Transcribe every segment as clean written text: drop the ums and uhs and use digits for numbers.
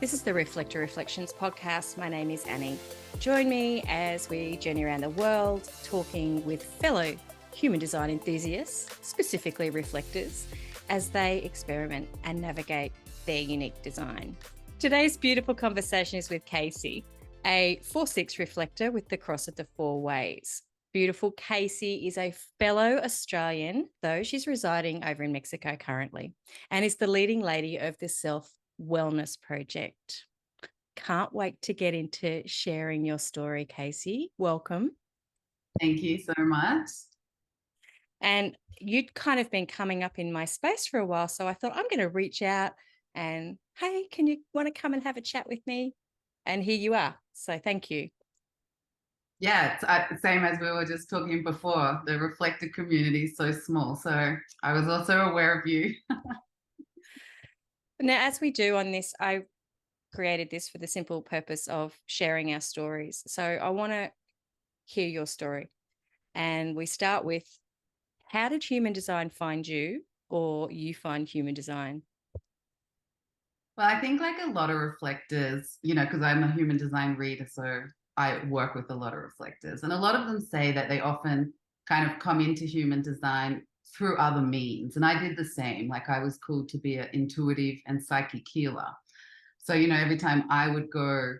This is the Reflector Reflections podcast. My name is Annie. Join me as we journey around the world talking with fellow human design enthusiasts, specifically reflectors, as they experiment and navigate their unique design. Today's beautiful conversation is with Casey, a 4/6 reflector with the cross of the four ways. Beautiful Casey is a fellow Australian, though she's residing over in Mexico currently, and is the leading lady of the Wellness Project. Can't wait to get into sharing your story, Casey. Welcome. Thank you so much. And you'd kind of been coming up in my space for a while, so I thought I'm going to reach out and, hey, can you want to come and have a chat with me? And here you are. So thank you. Yeah, it's same as we were just talking before. The Reflector community is so small. So I was also aware of you. Now, as we do on this, I created this for the simple purpose of sharing our stories. So I want to hear your story. And we start with, how did human design find you, or you find human design? Well, I think like a lot of reflectors, because I'm a human design reader, so I work with a lot of reflectors. And a lot of them say that they often kind of come into human design through other means. And I did the same. Like I was called to be an intuitive and psychic healer. So, every time I would go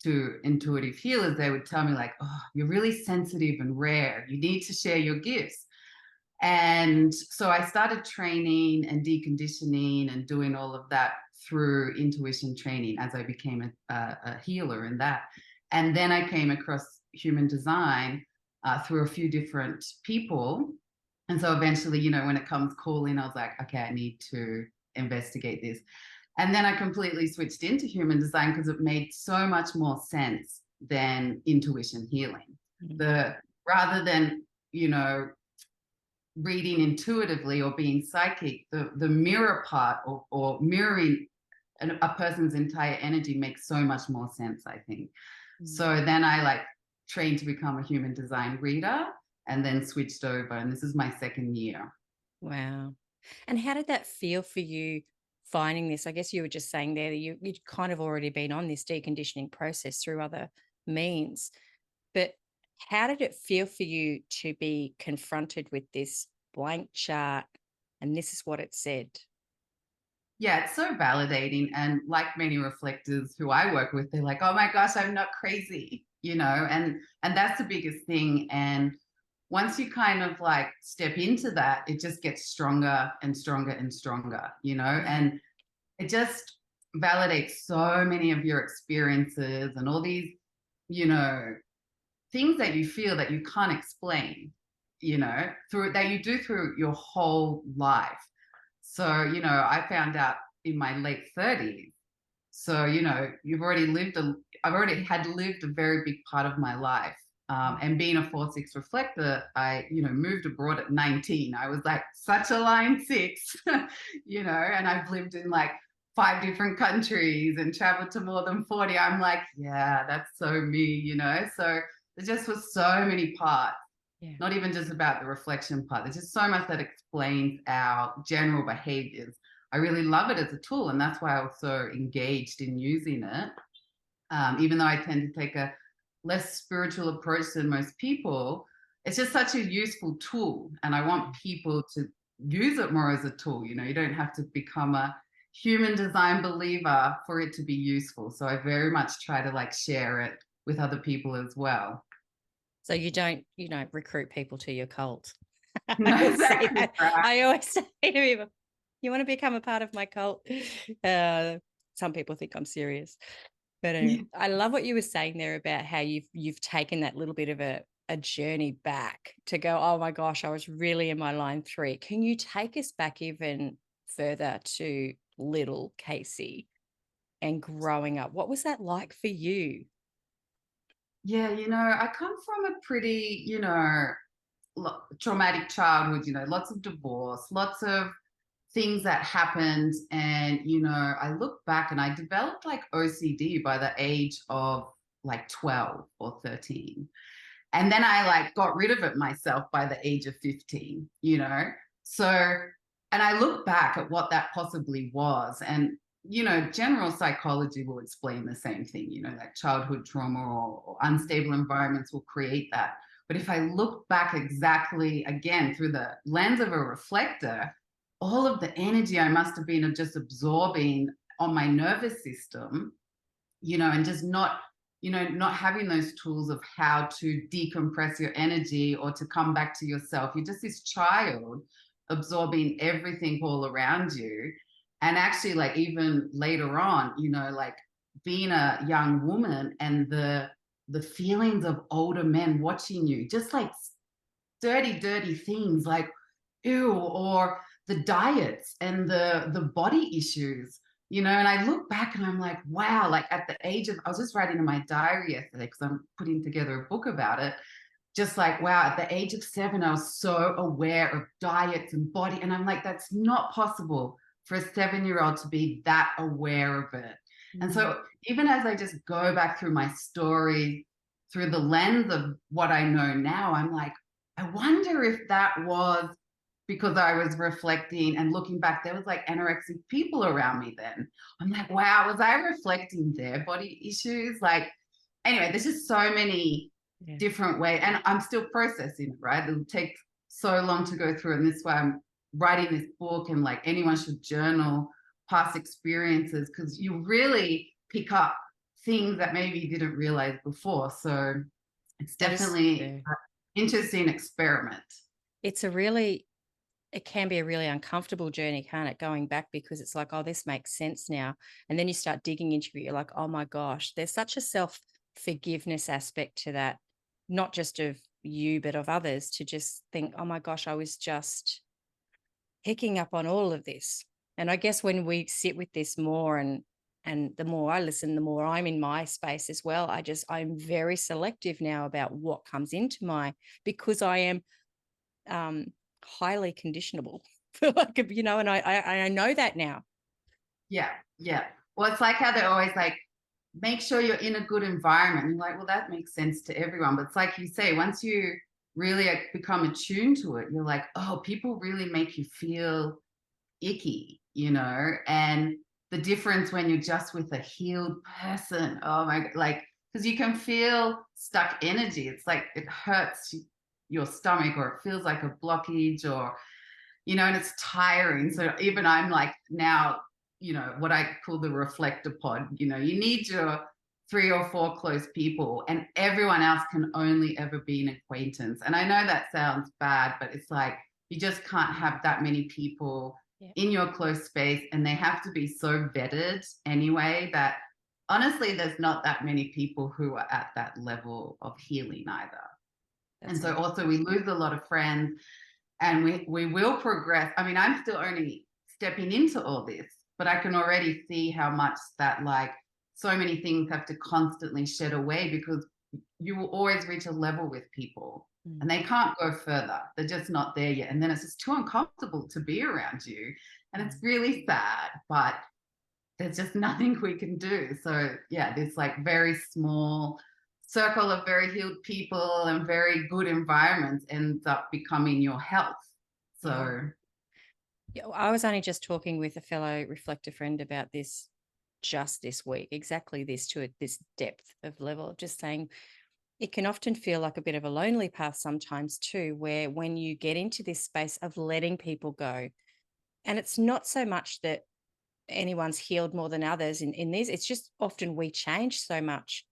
to intuitive healers, they would tell me like, oh, you're really sensitive and rare. You need to share your gifts. And so I started training and deconditioning and doing all of that through intuition training as I became a healer in that. And then I came across human design through a few different people. And so eventually, when it comes calling, I was like, okay, I need to investigate this. And then I completely switched into human design because it made so much more sense than intuition healing. Mm-hmm. Rather than, reading intuitively or being psychic, the mirror part or mirroring a person's entire energy makes so much more sense, I think. So then I trained to become a human design reader and then switched over. And this is my second year. Wow. And how did that feel for you finding this? I guess you were just saying there that you'd kind of already been on this deconditioning process through other means. But how did it feel for you to be confronted with this blank chart and this is what it said? Yeah, it's so validating. And like many reflectors who I work with, they're like, oh my gosh, I'm not crazy, and that's the biggest thing. And once you kind of step into that, it just gets stronger and stronger and stronger, and it just validates so many of your experiences and all these, things that you feel that you can't explain, through that you do through your whole life. So, I found out in my late 30s. So, I've already had lived a very big part of my life. And being a 4/6 reflector, I, moved abroad at 19. I was like such a line six, and I've lived in 5 different countries and traveled to more than 40. I'm like, yeah, that's so me, So there just was so many parts. Yeah. Not even just about the reflection part. There's just so much that explains our general behaviors. I really love it as a tool, and that's why I was so engaged in using it. Even though I tend to take a less spiritual approach than most people, it's just such a useful tool, and I want people to use it more as a tool. You don't have to become a human design believer for it to be useful. So I very much try to share it with other people as well. So you don't recruit people to your cult. No, exactly. Right. I always say to people, you want to become a part of my cult? Some people think I'm serious. But anyway, I love what you were saying there about how you've taken that little bit of a journey back to go, oh my gosh, I was really in my line 3. Can you take us back even further to little Casey and growing up? What was that like for you? Yeah, I come from a pretty, traumatic childhood, lots of divorce, lots of things that happened. And, I look back and I developed OCD by the age of 12 or 13. And then I got rid of it myself by the age of 15. So, and I look back at what that possibly was. And general psychology will explain the same thing, like childhood trauma or unstable environments will create that. But if I look back exactly again through the lens of a reflector, all of the energy I must have been just absorbing on my nervous system, and just not having those tools of how to decompress your energy or to come back to yourself. You're just this child absorbing everything all around you. And actually, like, even later on, like being a young woman and the feelings of older men watching you, just like dirty things like ew, or the diets and the body issues, and I look back and I'm like, wow, like at the age of, I was just writing in my diary yesterday because I'm putting together a book about it, just like, wow, at the age of 7 I was so aware of diets and body, and I'm like, that's not possible for a 7-year-old to be that aware of it. And so even as I just go back through my story through the lens of what I know now, I'm like, I wonder if that was because I was reflecting and looking back, there was like anorexic people around me then. I'm like, wow, was I reflecting their body issues? Like, anyway, there's just so many different ways, and I'm still processing it, right? It'll take so long to go through, and this is why I'm writing this book, and like anyone should journal past experiences, because you really pick up things that maybe you didn't realize before. So it's definitely an interesting experiment. It can be a really uncomfortable journey, can't it? Going back, because it's like, oh, this makes sense now. And then you start digging into it. You're like, oh my gosh, there's such a self-forgiveness aspect to that, not just of you, but of others, to just think, oh my gosh, I was just picking up on all of this. And I guess when we sit with this more, and the more I listen, the more I'm in my space as well. I'm very selective now about what comes into because I am highly conditionable. And I know that now. Yeah. Well, it's like how they're always like, make sure you're in a good environment. And you're like, well, that makes sense to everyone. But it's like you say, once you really become attuned to it, you're like, oh, people really make you feel icky, and the difference when you're just with a healed person, oh my God, like, because you can feel stuck energy. It's like it hurts your stomach, or it feels like a blockage, or and it's tiring. So even I'm like now, what I call the reflector pod, you need your 3 or 4 close people, and everyone else can only ever be an acquaintance. And I know that sounds bad, but it's like you just can't have that many people in your close space, and they have to be so vetted anyway that honestly there's not that many people who are at that level of healing either. And so also we lose a lot of friends, and we will progress. I mean, I'm still only stepping into all this, but I can already see how much that, like, so many things have to constantly shed away, because you will always reach a level with people and they can't go further. They're just not there yet. And then it's just too uncomfortable to be around you. And it's really sad, but there's just nothing we can do. So yeah, this like very small circle of very healed people and very good environments ends up becoming your health. So I was only just talking with a fellow reflector friend about this just this week, exactly this, to this depth of level, just saying it can often feel like a bit of a lonely path sometimes too, where when you get into this space of letting people go, and it's not so much that anyone's healed more than others in these, it's just often we change so much.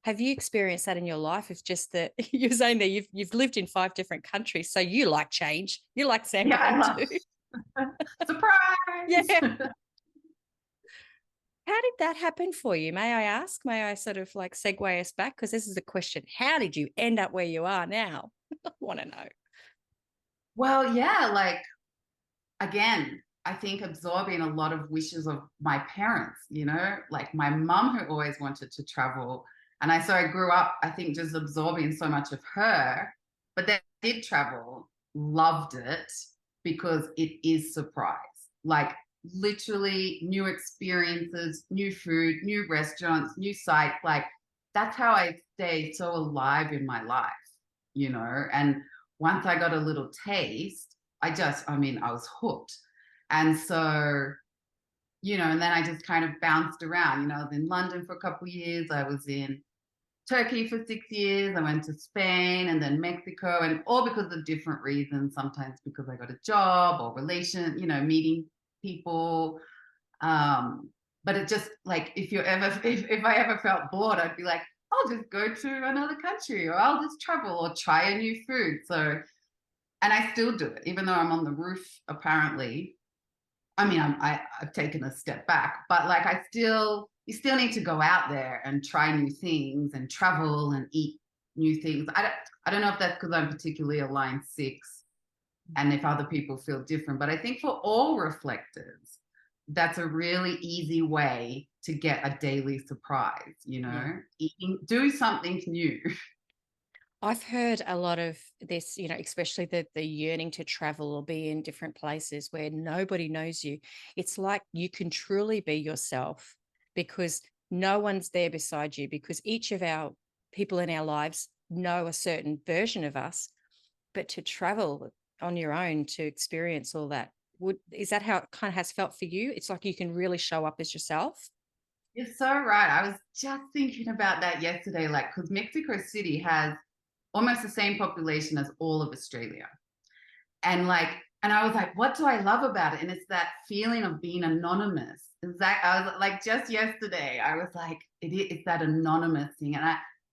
Have you experienced that in your life? It's just that you're saying that you've lived in 5 different countries, so you like change. You like sandboxing too. Surprise! Yeah. How did that happen for you? May I ask? May I sort of like segue us back? Because this is the question. How did you end up where you are now? I want to know. Well, yeah, like, again, I think absorbing a lot of wishes of my parents, like my mum, who always wanted to travel. And I grew up, I think, just absorbing so much of her, but then I did travel, loved it, because it is surprise. Like, literally new experiences, new food, new restaurants, new sites. Like, that's how I stay so alive in my life, and once I got a little taste, I was hooked. And so and then I just kind of bounced around. I was in London for a couple of years. I was in Turkey for 6 years. I went to Spain and then Mexico, and all because of different reasons. Sometimes because I got a job or meeting people. But it just like if I ever felt bored, I'd be like, I'll just go to another country, or I'll just travel or try a new food. So, and I still do it, even though I'm on the roof, apparently. I mean, I've taken a step back, but like you still need to go out there and try new things and travel and eat new things. I don't know if that's because I'm particularly a line 6 and if other people feel different, but I think for all reflectors, that's a really easy way to get a daily surprise, do something new. I've heard a lot of this, especially the yearning to travel or be in different places where nobody knows you. It's like you can truly be yourself because no one's there beside you, because each of our people in our lives know a certain version of us. But to travel on your own to experience all that, is that how it kind of has felt for you? It's like you can really show up as yourself. You're so right. I was just thinking about that yesterday, like, because Mexico City has almost the same population as all of Australia. And I was like, what do I love about it? And it's that feeling of being anonymous. I was like, just yesterday, I was like, it's that anonymous thing.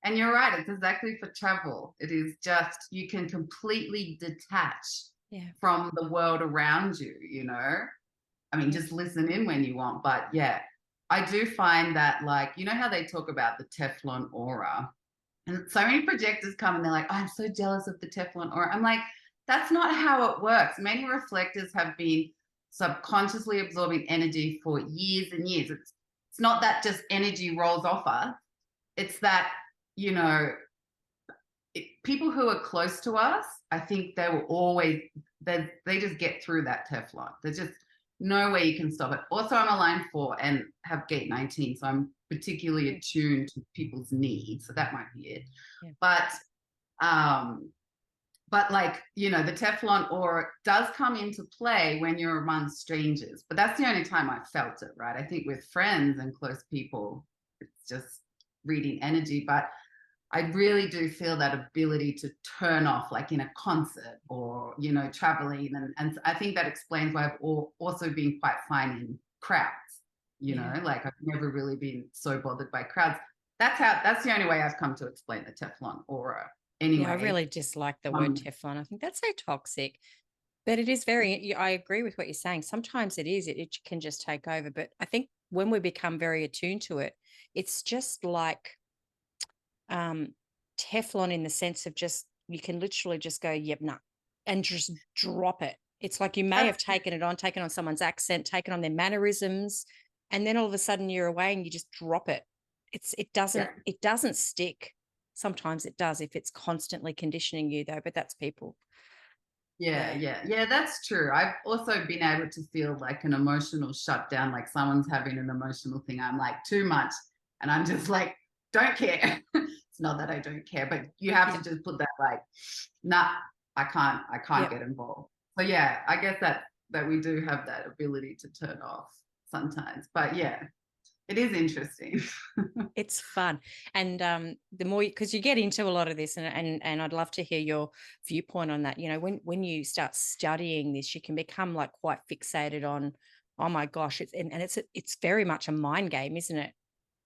And you're right, it's exactly for travel. It is just, you can completely detach from the world around you, I mean, just listen in when you want. But yeah, I do find that, like, how they talk about the Teflon aura. And so many projectors come and they're like, oh, I'm so jealous of the Teflon aura. I'm like, that's not how it works. Many reflectors have been subconsciously absorbing energy for years and years. It's not that just energy rolls off us. It's that, people who are close to us, I think they will always, they just get through that Teflon. There's just no way you can stop it. Also, I'm a line 4 and have gate 19, so I'm particularly attuned to people's needs. So that might be it. Yeah. But like, the Teflon aura does come into play when you're among strangers. But that's the only time I've felt it, right? I think with friends and close people, it's just reading energy. But I really do feel that ability to turn off, like in a concert or, traveling. And I think that explains why I've also been quite fine in crowds, like I've never really been so bothered by crowds. That's the only way I've come to explain the Teflon aura. Anyway. Yeah, I really dislike the word Teflon. I think that's so toxic. But it is I agree with what you're saying. Sometimes it can just take over. But I think when we become very attuned to it, it's just like Teflon in the sense of just, you can literally just go, yep, nah, and just drop it. It's like you may have taken on someone's accent, taken on their mannerisms, and then all of a sudden you're away and you just drop it. It doesn't stick. Sometimes it does if it's constantly conditioning you though, but that's people. Yeah, that's true. I've also been able to feel like an emotional shutdown, like someone's having an emotional thing. I'm like, too much. And I'm just like, don't care. It's not that I don't care, but you have to just put that like, nah, I can't get involved. So yeah, I guess that we do have that ability to turn off sometimes. But yeah, it is interesting. It's fun. And the more, because you get into a lot of this, and I'd love to hear your viewpoint on that. When you start studying this, you can become like quite fixated on, oh my gosh, it's very much a mind game, isn't it?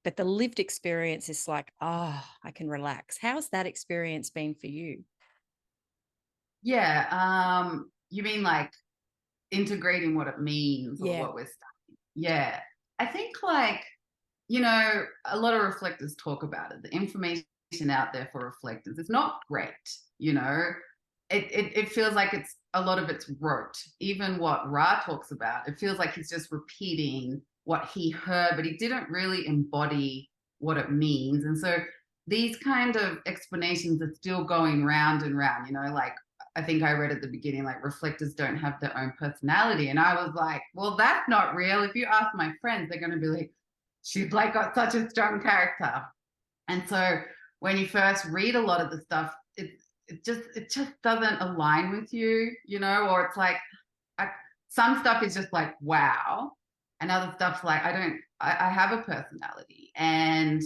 But the lived experience is like, oh, I can relax. How's that experience been for you? Yeah. You mean like integrating what it means or what we're studying? Yeah. I think like, a lot of reflectors talk about it. The information out there for reflectors is not great. It feels like a lot of it's rote. Even what Ra talks about, it feels like he's just repeating what he heard, but he didn't really embody what it means. And so these kind of explanations are still going round and round, like I think I read at the beginning, like reflectors don't have their own personality. And I was like, well, that's not real. If you ask my friends, they're going to be like, she's like got such a strong character. And so when you first read a lot of the stuff, it just doesn't align with you, or it's like some stuff is just like, wow. and other stuff like I have a personality, and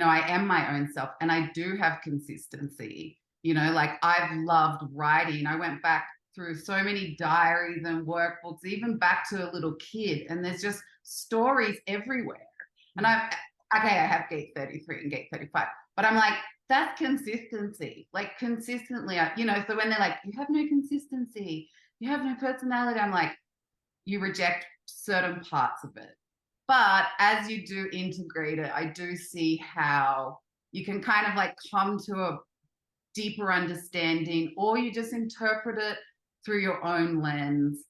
I am my own self, and I do have consistency. Like I've loved writing. I went back through so many diaries and workbooks, even back to a little kid, and there's just stories everywhere. And I have gate 33 and gate 35, but I'm like, that's consistency. Like consistently, so when they're like, you have no consistency, you have no personality, I'm like, you reject certain parts of it. But as you do integrate it, I do see how you can kind of like come to a deeper understanding, or you just interpret it through your own lens,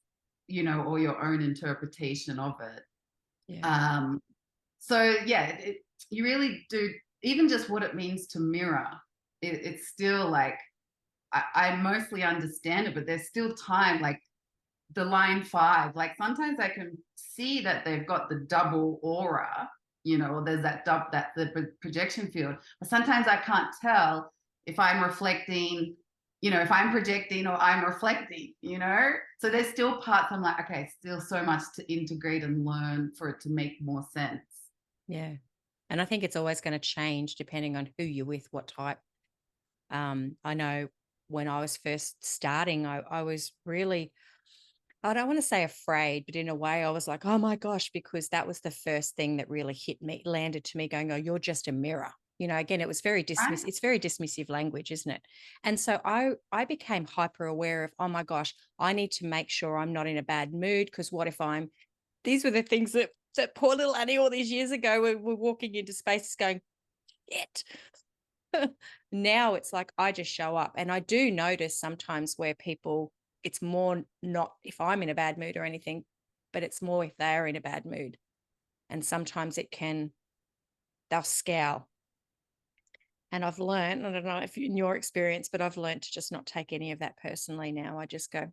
or your own interpretation of it. Yeah. So yeah, you really do, even just what it means to mirror. It's still like, I mostly understand it, but there's still time, like the line 5, like sometimes I can see that they've got the double aura, or there's that the projection field, but sometimes I can't tell if I'm reflecting, if I'm projecting or I'm reflecting, so there's still parts I'm like, okay, still so much to integrate and learn for it to make more sense. Yeah. And I think it's always going to change depending on who you're with, what type. I know when I was first starting, I was really, I don't want to say afraid, but in a way I was like, oh my gosh, because that was the first thing that really landed to me going, oh, you're just a mirror. Again, it was it's very dismissive language, isn't it? And so I became hyper aware of, oh my gosh, I need to make sure I'm not in a bad mood, because what if these were the things that poor little Annie all these years ago we're walking into spaces going, shit. Now it's like I just show up, and I do notice sometimes where people, it's more not if I'm in a bad mood or anything, but it's more if they are in a bad mood. And sometimes they'll scowl. And I've learned, I don't know if in your experience, but I've learned to just not take any of that personally now. I just go,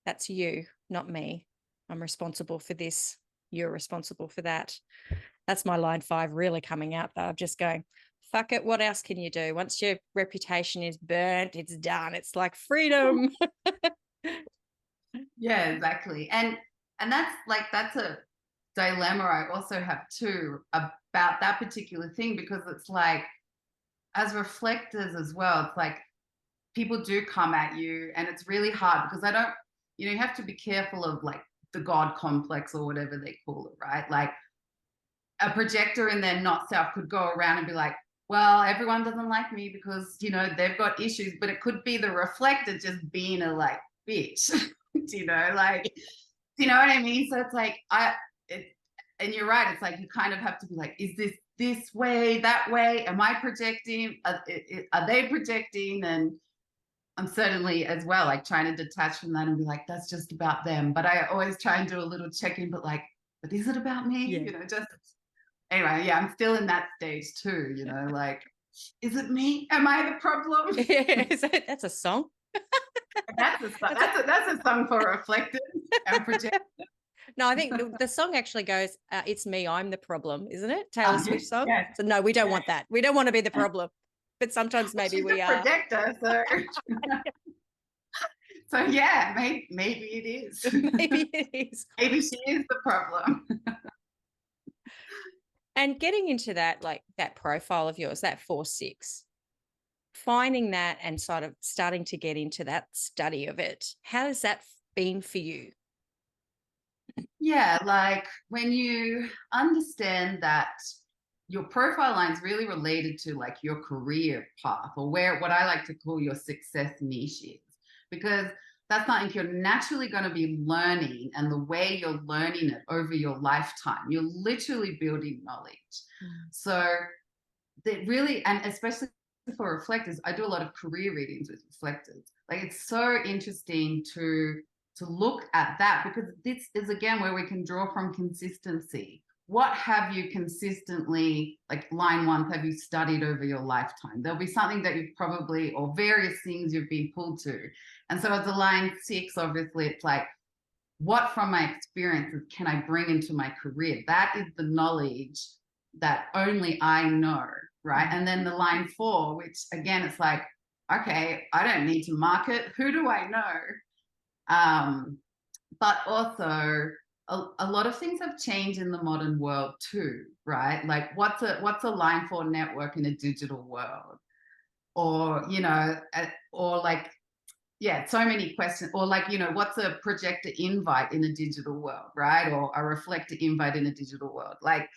that's you, not me. I'm responsible for this. You're responsible for that. That's my line 5 really coming out, though. I'm just going, fuck it. What else can you do? Once your reputation is burnt, it's done. It's like freedom. Yeah, exactly. And that's a dilemma I also have too about that particular thing, because it's like, as reflectors as well, it's like people do come at you, and it's really hard because I don't, you have to be careful of like the God complex or whatever they call it, right? Like a projector in their not self could go around and be like, well, everyone doesn't like me because, they've got issues, but it could be the reflector just being a like bitch, like, you know what I mean? So it's like, and you're right. It's like, you kind of have to be like, is this way, that way? Am I projecting? Are they projecting? And I'm certainly as well, like trying to detach from that and be like, that's just about them. But I always try and do a little check-in, but is it about me? Yeah. Just anyway, yeah, I'm still in that stage too, like, is it me? Am I the problem? That's a song. That's a song for reflectors and projectors. No, I think the song actually goes, it's me, I'm the problem, isn't it? Taylor Swift song. Yes. So no, we don't want that. We don't want to be the problem. But sometimes maybe She's we a are. projector, so so yeah, maybe it is. Maybe it is. Maybe she is the problem. And getting into that, like that profile of yours, that 4-6, finding that and sort of starting to get into that study of it, how has that been for you? Yeah, like when you understand that your profile line is really related to like your career path, or what I like to call your success niche is, because that's something you're naturally going to be learning, and the way you're learning it over your lifetime, you're literally building knowledge. So that really, and especially for reflectors, I do a lot of career readings with reflectors. Like it's so interesting to look at that, because this is again where we can draw from consistency. What have you consistently, like line 1, have you studied over your lifetime? There'll be something that you've probably, or various things you've been pulled to. And so as a line 6, obviously it's like, what from my experiences can I bring into my career? That is the knowledge that only I know, right? And then the line 4, which again, it's like, okay, I don't need to market. Who do I know? But also a lot of things have changed in the modern world too, right? Like what's a line for network in a digital world? Or, or like, yeah, so many questions. Or like, what's a projector invite in a digital world, right? Or a reflector invite in a digital world. Like,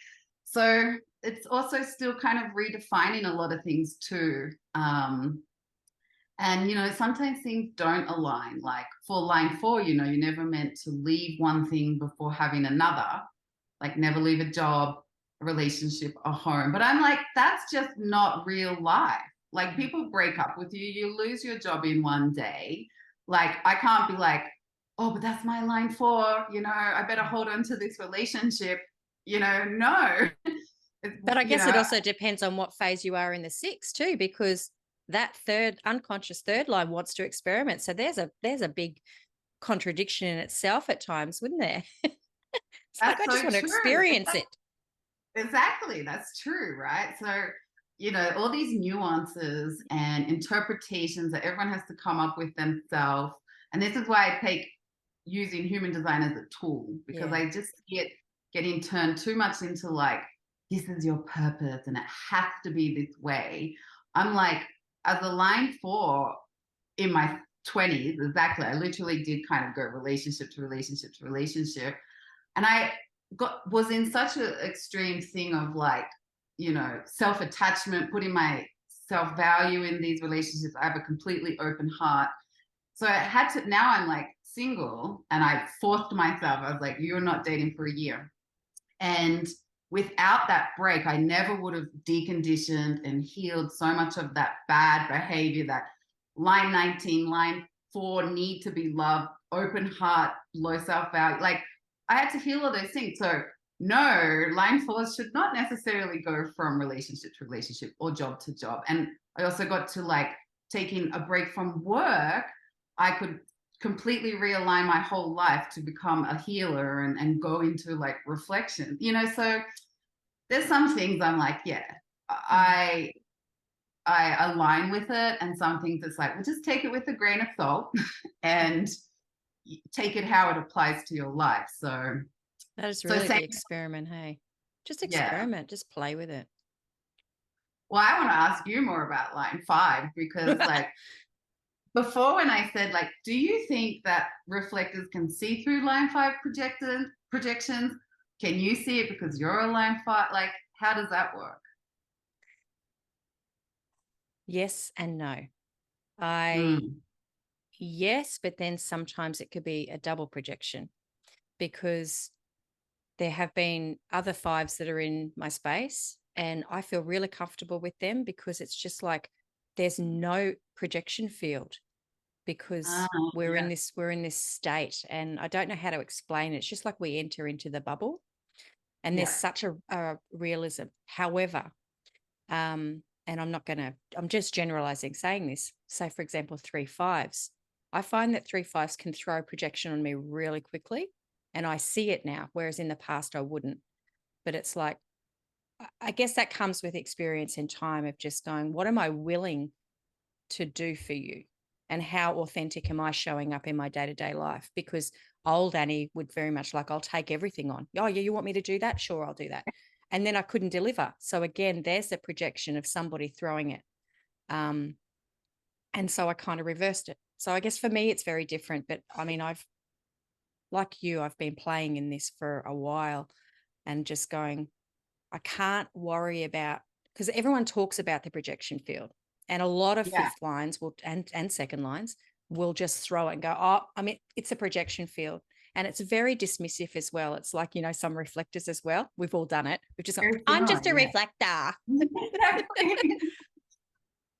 so it's also still kind of redefining a lot of things too. And, sometimes things don't align. Like for line 4, you're never meant to leave one thing before having another, like never leave a job, a relationship, a home. But I'm like, that's just not real life. Like people break up with you, you lose your job in one day. Like I can't be like, oh, but that's my line 4, I better hold on to this relationship. No. But I guess it also depends on what phase you are in the 6 too, because that third unconscious third line wants to experiment. So there's a big contradiction in itself at times, wouldn't there? It's like, I just want to experience it. Exactly. That's true, right? So, all these nuances and interpretations that everyone has to come up with themselves. And this is why I take using human design as a tool, because I just get getting turned too much into like, this is your purpose and it has to be this way. I'm like, as a line 4 in my 20s, exactly, I literally did kind of go relationship to relationship to relationship. And I was in such an extreme thing of like, self-attachment, putting my self-value in these relationships. I have a completely open heart. So I had to, now I'm like single and I forced myself, I was like, you're not dating for a year. And without that break, I never would have deconditioned and healed so much of that bad behavior, that line 19, line 4, need to be loved, open heart, low self-value. Like I had to heal all those things. So no, line 4s should not necessarily go from relationship to relationship or job to job. And I also got to like taking a break from work. I could completely realign my whole life to become a healer and go into like reflection, so there's some things I'm like, yeah, I align with it, and some things it's like, well, just take it with a grain of salt and take it how it applies to your life. So that is really the experiment. Hey, just experiment, just play with it. Well, I want to ask you more about line 5, because like before, when I said like, do you think that reflectors can see through line 5 projections? Can you see it because you're a line 5? Like, how does that work? Yes and no. Yes, but then sometimes it could be a double projection, because there have been other 5s that are in my space and I feel really comfortable with them, because it's just like there's no projection field, because we're in this state, and I don't know how to explain it. It's just like we enter into the bubble, and there's such a realism. However, and I'm just generalizing saying this. So for example, 3/5s, I find that 3/5s can throw projection on me really quickly, and I see it now, whereas in the past I wouldn't. But it's like, I guess that comes with experience and time of just going, what am I willing to do for you? And how authentic am I showing up in my day-to-day life? Because old Annie would very much like, I'll take everything on. Oh, yeah, you want me to do that? Sure, I'll do that. And then I couldn't deliver. So again, there's the projection of somebody throwing it. And so I kind of reversed it. So I guess for me, it's very different. But I mean, I've been playing in this for a while and just going, I can't worry about, because everyone talks about the projection field, and a lot of 5th lines will and second lines will just throw it and go, oh, I mean, it's a projection field. And it's very dismissive as well. It's like, some reflectors as well. We've all done it. We've just gone, I'm just a reflector.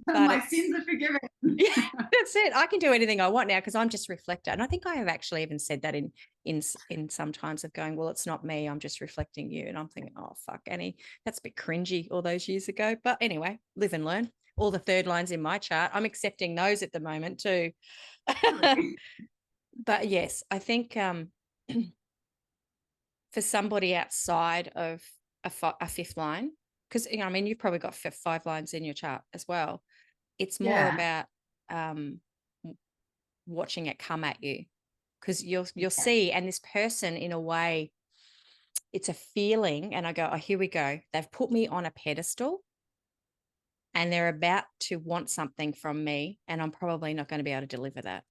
My sins are forgiven. Yeah, that's it. I can do anything I want now because I'm just reflector. And I think I have actually even said that in some times of going, well, it's not me, I'm just reflecting you. And I'm thinking, oh fuck, Annie, that's a bit cringy all those years ago. But anyway, live and learn. All the 3rd lines in my chart, I'm accepting those at the moment too. But yes, I think for somebody outside of a 5th line, because I mean, you've probably got 5 lines in your chart as well. It's more about watching it come at you, because you'll see, and this person, in a way, it's a feeling, and I go, oh, here we go. They've put me on a pedestal and they're about to want something from me, and I'm probably not going to be able to deliver that.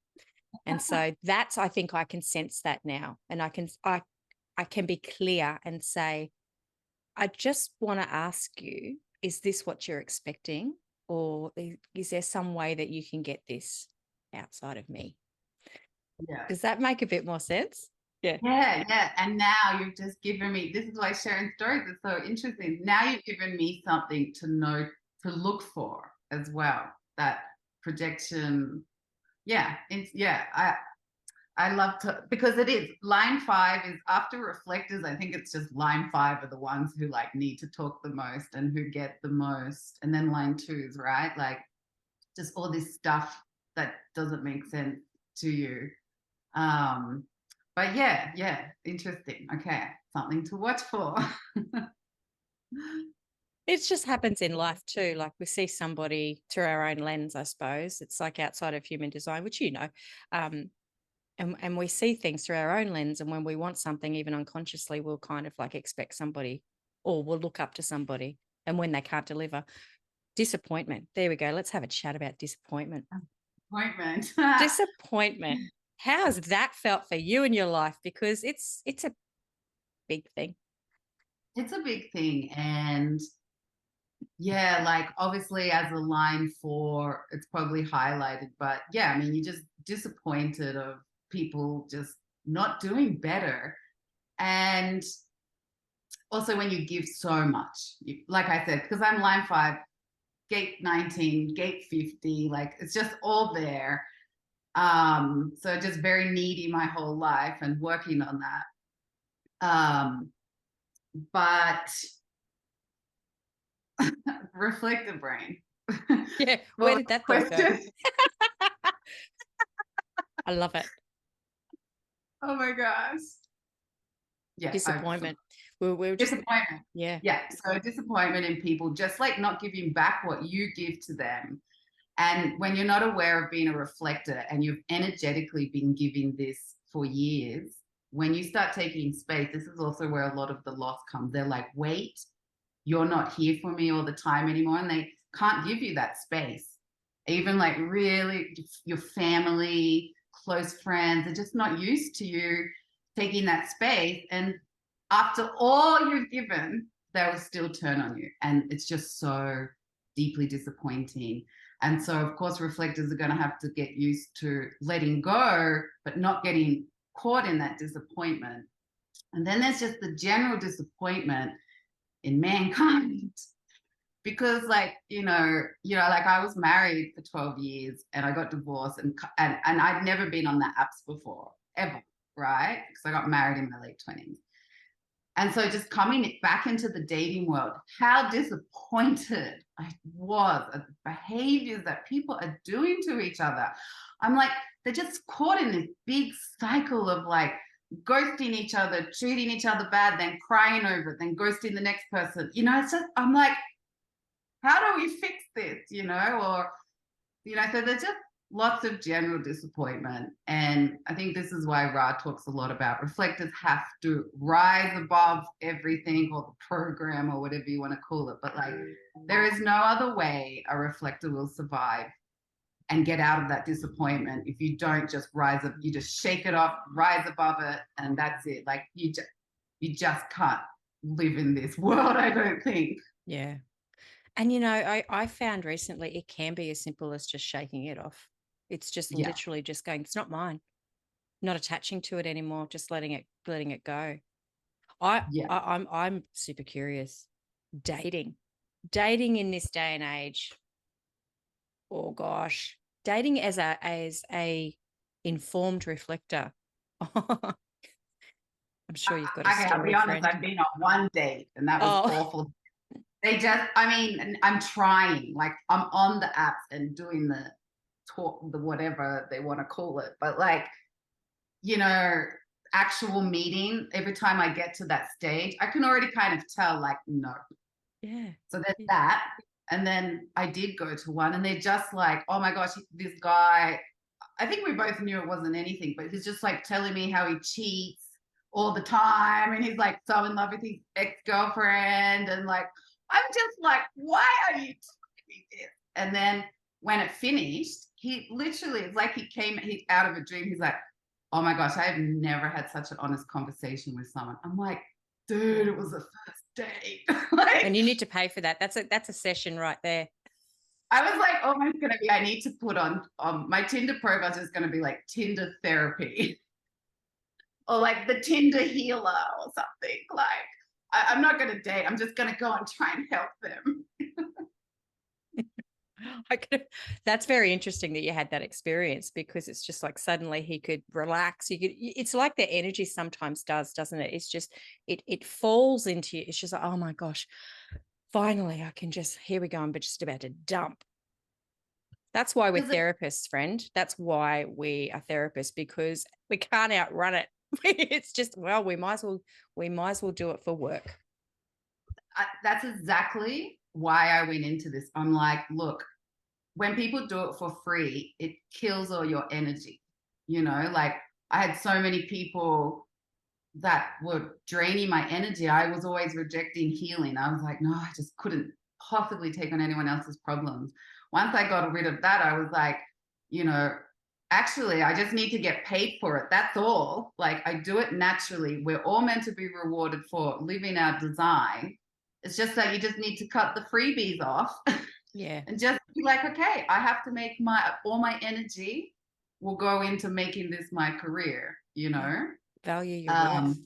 And so that's, I think I can sense that now, and I can be clear and say, I just want to ask you, is this what you're expecting? Or is there some way that you can get this outside of me? Yeah. Does that make a bit more sense? Yeah. Yeah. And now you've just given me, this is why sharing stories is so interesting. Now you've given me something to know, to look for as well. That projection. Yeah. I love to, because it is line 5 is after reflectors. I think it's just line 5 are the ones who like need to talk the most and who get the most. And then line 2s, right? Like just all this stuff that doesn't make sense to you. But yeah, interesting. Okay, something to watch for. It just happens in life too. Like we see somebody through our own lens, I suppose. It's like outside of human design, which and we see things through our own lens. And when we want something, even unconsciously, we'll kind of like expect somebody, or we'll look up to somebody. And when they can't deliver, disappointment. There we go. Let's have a chat about disappointment. Appointment. Disappointment. How has that felt for you in your life? Because it's a big thing. It's a big thing. And yeah, like obviously as a line 4, it's probably highlighted. But yeah, I mean, you're just disappointed of people just not doing better. And also when you give so much, like I said, because I'm line 5, gate 19, gate 50, like it's just all there. So just very needy my whole life and working on that. But reflective brain. Yeah. Where did that thought go? I love it. Oh my gosh. Yeah. Disappointment. We're just, disappointment. yeah. Yeah. So disappointment in people, just like not giving back what you give to them. And when you're not aware of being a reflector and you've energetically been giving this for years, when you start taking space, this is also where a lot of the loss comes. They're like, wait, you're not here for me all the time anymore. And they can't give you that space. Even like really your family, close friends are just not used to you taking that space. And after all you've given, they will still turn on you. And it's just so deeply disappointing. And so, of course, reflectors are going to have to get used to letting go, but not getting caught in that disappointment. And then there's just the general disappointment in mankind. Because like, like I was married for 12 years and I got divorced and I'd never been on the apps before, ever, right? Because I got married in my late 20s. And so just coming back into the dating world, how disappointed I was at the behaviors that people are doing to each other. I'm like, they're just caught in this big cycle of like ghosting each other, treating each other bad, then crying over it, then ghosting the next person. It's just, I'm like, how do we fix this? So there's just lots of general disappointment. And I think this is why Ra talks a lot about reflectors have to rise above everything, or the program, or whatever you want to call it. But like, there is no other way a reflector will survive and get out of that disappointment if you don't just rise up, you just shake it off, rise above it, and that's it. Like you just can't live in this world, I don't think. Yeah. And I found recently it can be as simple as just shaking it off. It's just literally just going, it's not mine. Not attaching to it anymore, just letting it go. I'm super curious. Dating in this day and age. Oh gosh. Dating as a informed reflector. I'm sure you've got a story. I'll be honest, friend. I've been on one date and that was awful. They just, I'm trying, like I'm on the apps and doing the talk, the whatever they want to call it. But like, actual meeting, every time I get to that stage, I can already kind of tell like, no. Yeah. So there's that. And then I did go to one and they're just like, oh my gosh, this guy, I think we both knew it wasn't anything, but he's just like telling me how he cheats all the time. And he's like so in love with his ex-girlfriend. And like, I'm just like, why are you doing this? And then when it finished, he literally, it's like he out of a dream. He's like, oh my gosh, I have never had such an honest conversation with someone. I'm like, dude, it was the first date. Like, And you need to pay for that. That's a session right there. I was like, oh, it's going to be, I need to put on my Tinder profile is going to be like Tinder therapy or like the Tinder healer or something. Like, I'm not going to date. I'm just going to go and try and help them. That's very interesting that you had that experience, because it's just like suddenly he could relax. It's like the energy sometimes does, doesn't it? It's just, it falls into you. It's just like, oh my gosh, finally I can just, here we go. I'm just about to dump. That's why we're therapists, friend. That's why we are therapists, because we can't outrun it. It's just, well, we might as well do it for work. That's exactly why I went into this. I'm like, look, when people do it for free, it kills all your energy. You know, like I had so many people that were draining my energy. I was always rejecting healing. I was like, no, I just couldn't possibly take on anyone else's problems. Once I got rid of that, I was like, you know, actually, I just need to get paid for it. That's all. Like, I do it naturally. We're all meant to be rewarded for living our design. It's just that you just need to cut the freebies off. Yeah. And just be like, okay, I have to make all my energy will go into making this my career, you know? Value your worth.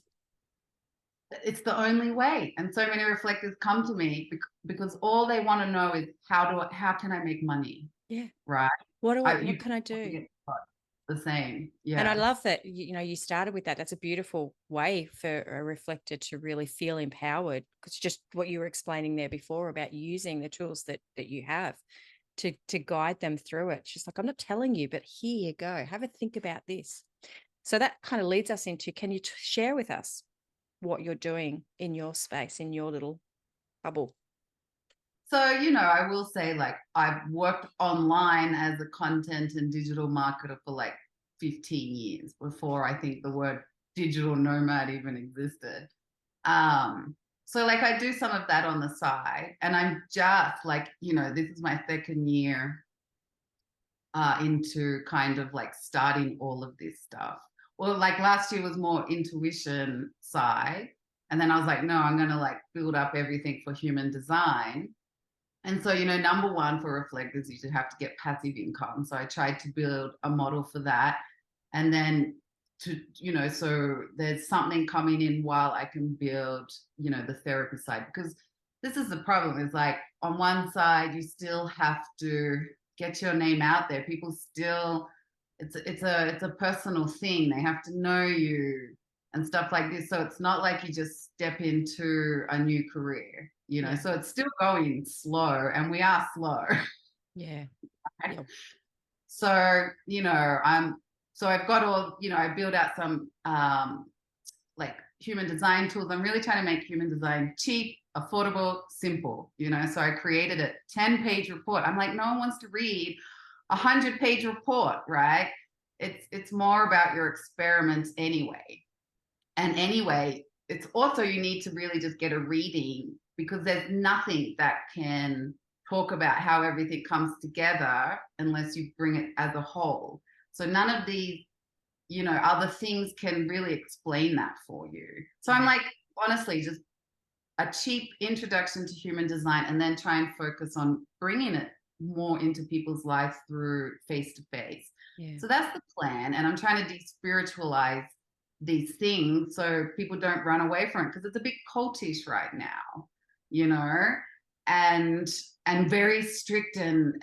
It's the only way. And so many reflectors come to me because all they want to know is how can I make money? Yeah. Right. What can I do? The same. Yeah. And I love that, you started with that. That's a beautiful way for a reflector to really feel empowered, because just what you were explaining there before about using the tools that you have to guide them through it. She's like, I'm not telling you, but here you go. Have a think about this. So that kind of leads us into, can you share with us what you're doing in your space, in your little bubble? So, I will say, like, I've worked online as a content and digital marketer for like 15 years before I think the word digital nomad even existed. So like I do some of that on the side, and I'm just like, this is my second year into kind of like starting all of this stuff. Well, like last year was more intuition side. And then I was like, no, I'm going to like build up everything for human design. And so, number one for reflectors, you should have to get passive income. So I tried to build a model for that. And then so there's something coming in while I can build, the therapy side, because this is the problem is like on one side, you still have to get your name out there. People still, it's a personal thing. They have to know you and stuff like this. So it's not like you just step into a new career, so it's still going slow, and we are slow. Yeah. Right? Yep. So, I've got all, I build out some like human design tools. I'm really trying to make human design cheap, affordable, simple, so I created a 10-page report. I'm like, no one wants to read a 100-page report, right? It's more about your experiments anyway. And anyway, it's also, you need to really just get a reading, because there's nothing that can talk about how everything comes together unless you bring it as a whole. So none of these, other things can really explain that for you. So I'm like, honestly, just a cheap introduction to human design, and then try and focus on bringing it more into people's lives through face-to-face. Yeah. So that's the plan. And I'm trying to de-spiritualize these things so people don't run away from it, because it's a bit cultish right now, and very strict and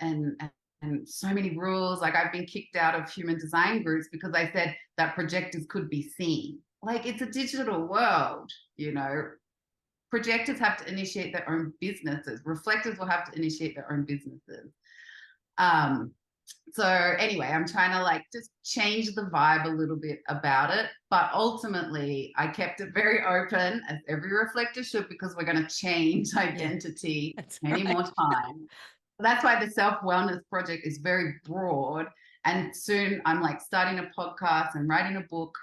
so many rules. Like I've been kicked out of human design groups because I said that projectors could be seen. Like it's a digital world, projectors have to initiate their own businesses. Reflectors will have to initiate their own businesses. So anyway, I'm trying to like just change the vibe a little bit about it. But ultimately, I kept it very open, as every reflector should, because we're going to change identity many more times. That's why the self-wellness project is very broad. And soon I'm like starting a podcast and writing a book,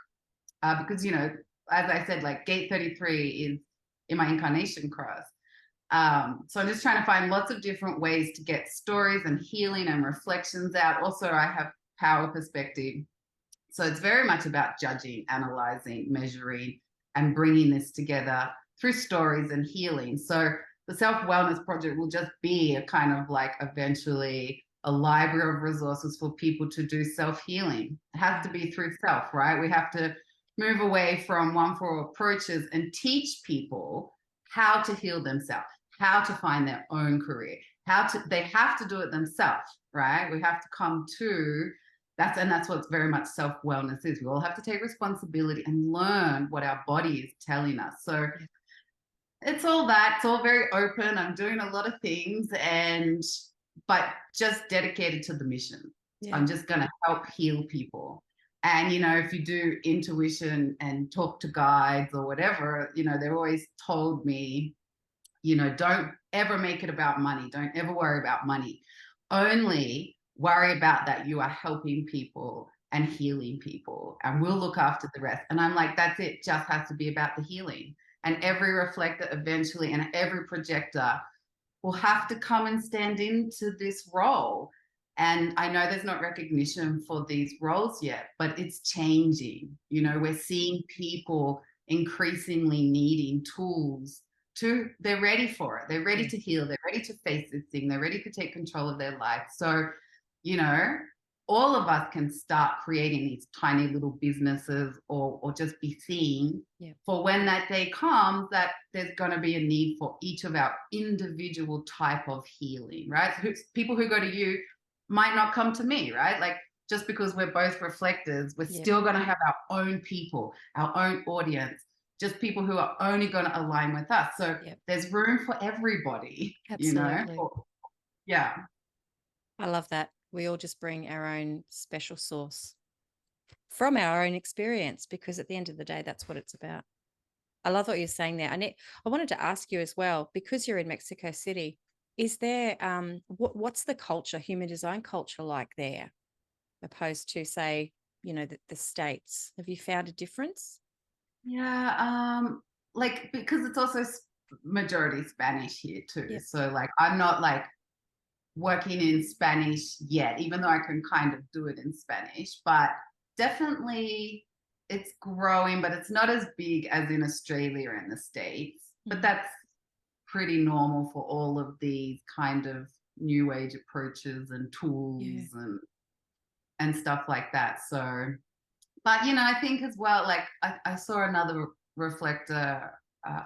because, you know, as I said, like gate 33 is in my incarnation cross. So I'm just trying to find lots of different ways to get stories and healing and reflections out. Also, I have power perspective. So it's very much about judging, analyzing, measuring, and bringing this together through stories and healing. So the self-wellness project will just be a kind of like eventually a library of resources for people to do self-healing. It has to be through self, right? We have to move away from one for all approaches and teach people how to heal themselves, how to find their own career, they have to do it themselves, right? We have to come to that's what's very much self-wellness is. We all have to take responsibility and learn what our body is telling us. So it's all that. It's all very open. I'm doing a lot of things, but just dedicated to the mission. Yeah. I'm just going to help heal people. And, you know, if you do intuition and talk to guides or whatever, you know, they've always told me, you know, don't ever make it about money. Don't ever worry about money. Only worry about that you are helping people and healing people, and we'll look after the rest. And I'm like, that's it. Just has to be about the healing. And every reflector eventually and every projector will have to come and stand into this role. And I know there's not recognition for these roles yet, but it's changing. You know, we're seeing people increasingly needing tools they're ready for it. They're ready to heal. They're ready to face this thing. They're ready to take control of their life. So, you know, all of us can start creating these tiny little businesses or just be seen for when that day comes, that there's going to be a need for each of our individual type of healing, right? So people who go to you might not come to me, right? Like, just because we're both reflectors, we're still going to have our own people, our own audience, just people who are only going to align with us. So there's room for everybody. Absolutely. You know? Yeah. I love that. We all just bring our own special sauce from our own experience, because at the end of the day, that's what it's about. I love what you're saying there. I wanted to ask you as well, because you're in Mexico City, is there, what's the culture, human design culture like there, opposed to, say, you know, the States? Have you found a difference? Yeah, like, because it's also majority Spanish here too. So like, I'm not like working in Spanish yet, even though I can kind of do it in Spanish, but definitely it's growing, but it's not as big as in Australia and the States. But that's pretty normal for all of these kind of new age approaches and tools and stuff like that. So, but, you know, I think as well, like I saw another reflector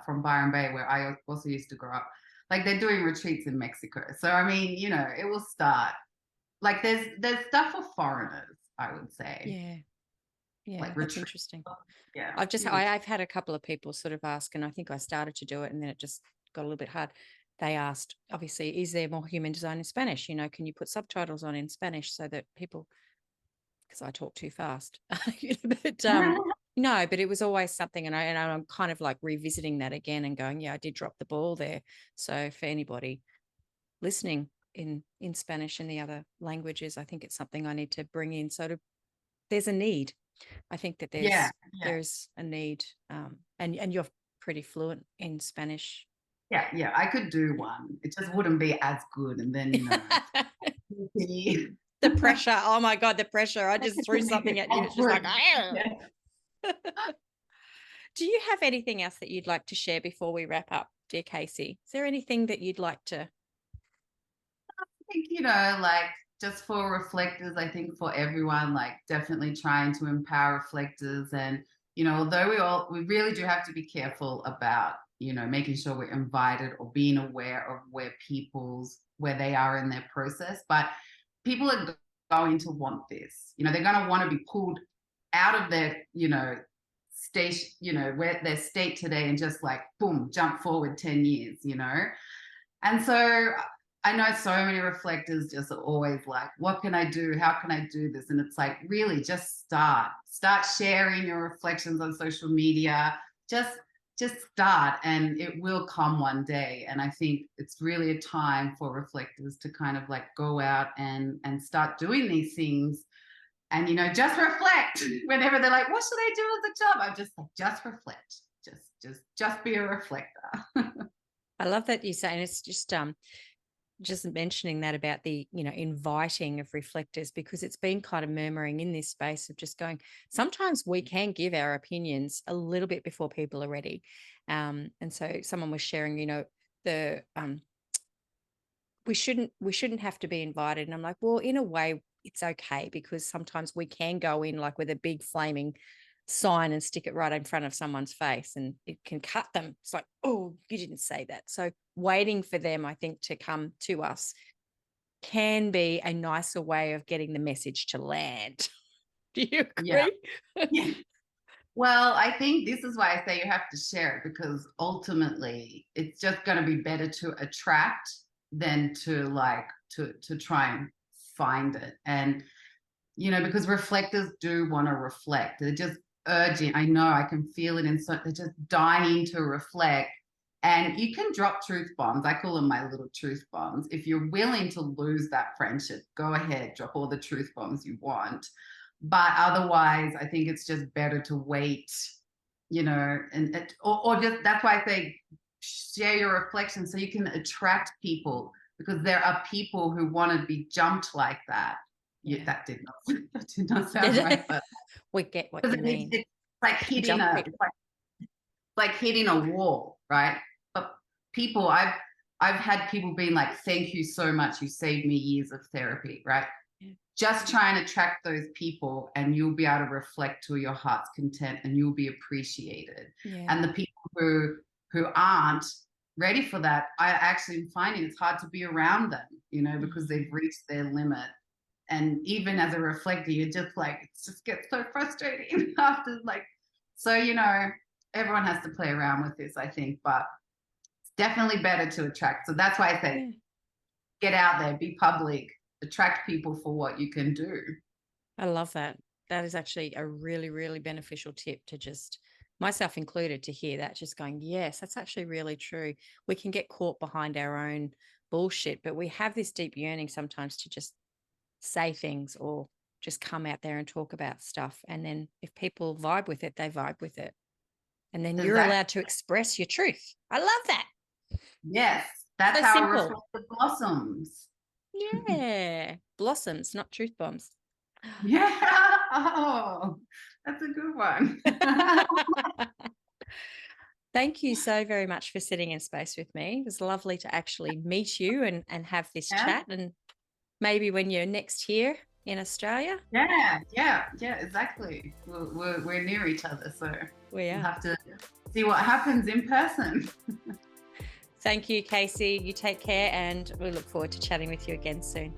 from Byron Bay, where I also used to grow up. Like, they're doing retreats in Mexico. So, I mean, you know, it will start. Like, there's stuff for foreigners, I would say. Yeah, like that's interesting. Yeah. I've had a couple of people sort of ask, and I think I started to do it and then it just got a little bit hard. They asked, obviously, is there more human design in Spanish? You know, can you put subtitles on in Spanish so that people, because I talk too fast. But no, but it was always something, and I'm kind of like revisiting that again and going, yeah, I did drop the ball there. So for anybody listening in Spanish and the other languages, I think it's something I need to bring in. So there's a need. I think that there's a need, and you're pretty fluent in Spanish. Yeah, I could do one. It just wouldn't be as good, and then, you know. The pressure. Oh my God, the pressure. I just threw something at you. It's just like, Do you have anything else that you'd like to share before we wrap up, dear Casey? Is there anything that you'd like to? I think, you know, like, just for reflectors, I think for everyone, like, definitely trying to empower reflectors. And, you know, although we really do have to be careful about, you know, making sure we're invited or being aware of where they are in their process. But people are going to want this. You know, they're going to want to be pulled out of their, you know, station, you know, where their state today, and just like, boom, jump forward 10 years, you know. And so I know so many reflectors just are always like, what can I do? How can I do this? And it's like, really just start sharing your reflections on social media. Just start, and it will come one day. And I think it's really a time for reflectors to kind of like go out and start doing these things, And, just reflect whenever they're like, what should I do with the job? I'm just like, just reflect. Just be a reflector. I love that you say, and it's just mentioning that about the, inviting of reflectors, because it's been kind of murmuring in this space of just going, sometimes we can give our opinions a little bit before people are ready. And so someone was sharing, the we shouldn't have to be invited. And I'm like, well, in a way it's okay, because sometimes we can go in like with a big flaming sign and stick it right in front of someone's face, and it can cut them. It's like, oh, you didn't say that. So waiting for them, I think, to come to us can be a nicer way of getting the message to land. Do you agree? Yeah. Well, I think this is why I say you have to share it, because ultimately it's just going to be better to attract than to try and find it. And, because reflectors do want to reflect. They're just urging. I know, I can feel it inside. They're just dying to reflect. And you can drop truth bombs. I call them my little truth bombs. If you're willing to lose that friendship, go ahead, drop all the truth bombs you want. But otherwise, I think it's just better to wait, or just, that's why I say share your reflection so you can attract people, because there are people who want to be jumped like that. Yeah, that did not sound right, but we get what you mean. It's like hitting hitting a wall, right? But people, I've had people being like, thank you so much, you saved me years of therapy, right? Just try and attract those people, and you'll be able to reflect to your heart's content, and you'll be appreciated. And the people who aren't ready for that, I actually am finding it's hard to be around them, because they've reached their limit. And even as a reflector, you're just like, it just gets so frustrating after, so, everyone has to play around with this, I think, but it's definitely better to attract. So that's why I say, get out there, be public, attract people for what you can do. I love that. That is actually a really, really beneficial tip, to just, myself included, to hear that, just going, yes, that's actually really true. We can get caught behind our own bullshit, but we have this deep yearning sometimes to just say things or just come out there and talk about stuff. And then if people vibe with it, they vibe with it. And then you're allowed to express your truth. I love that. Yes, that's so how simple. Reflector blossoms. Yeah, blossoms, not truth bombs. Yeah. Oh, that's a good one. Thank you so very much for sitting in space with me. It was lovely to actually meet you and have this chat. And maybe when you're next here in Australia. Yeah, exactly. We're near each other, so we'll have to see what happens in person. Thank you, Casey. You take care, and we look forward to chatting with you again soon.